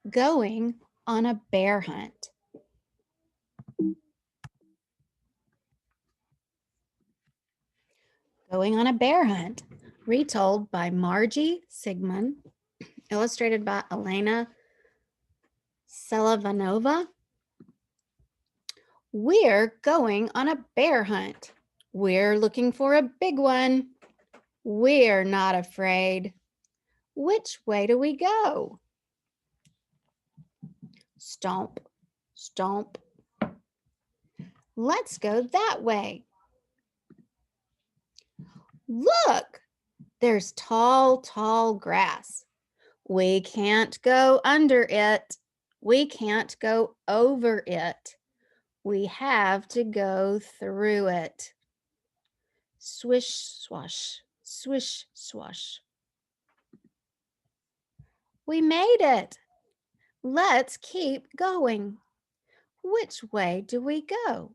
Going on a bear hunt. Going on a bear hunt, retold by Margie Sigmund, illustrated by Elena Selavanova. We're going on a bear hunt. We're looking for a big one. We're not afraid. Which way do we go? Stomp, stomp. Let's go that way. Look, there's tall, tall grass. We can't go under it. We can't go over it. We have to go through it. Swish, swash, swish, swash. We made it. Let's keep going. Which way do we go?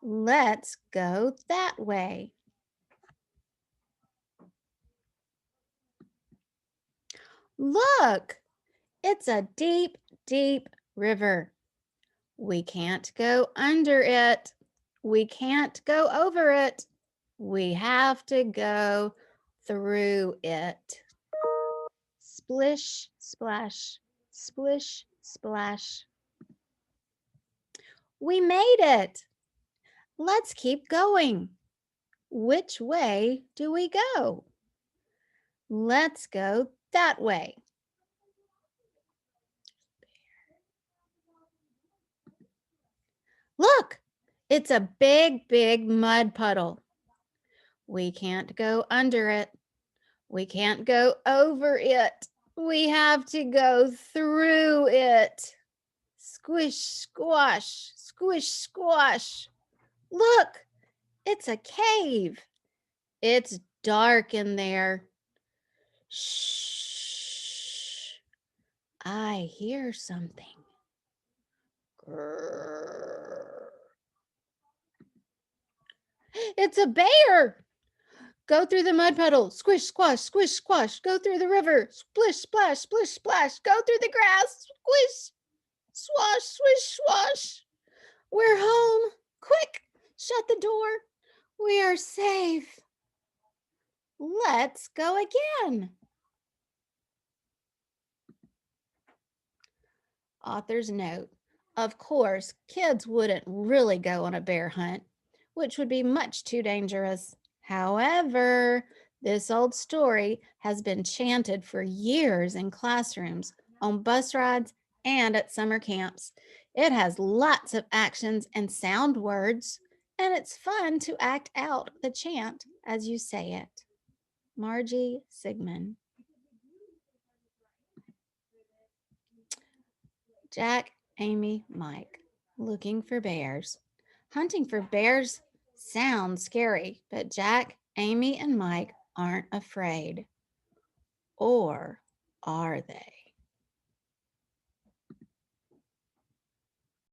Let's go that way. Look, it's a deep, deep river. We can't go under it. We can't go over it. We have to go through it. Splish, splash, splish, splash. We made it. Let's keep going. Which way do we go? Let's go that way. Look, it's a big, big mud puddle. We can't go under it. We can't go over it. We have to go through it. Squish, squash, squish, squash. Look, it's a cave. It's dark in there. Shh. I hear something. Grrr. It's a bear. Go through the mud puddle. Squish, squash, squish, squash. Go through the river. Splish, splash, splish, splash. Go through the grass. Squish, swash, swish, swash. We're home. Quick, shut the door. We are safe. Let's go again. Author's note. Of course, kids wouldn't really go on a bear hunt, which would be much too dangerous. However, this old story has been chanted for years in classrooms, on bus rides, and at summer camps. It has lots of actions and sound words, and it's fun to act out the chant as you say it. Margie Sigmund. Jack, Amy, Mike, looking for bears. Hunting for bears sounds scary, but Jack, Amy, and Mike aren't afraid. Or are they?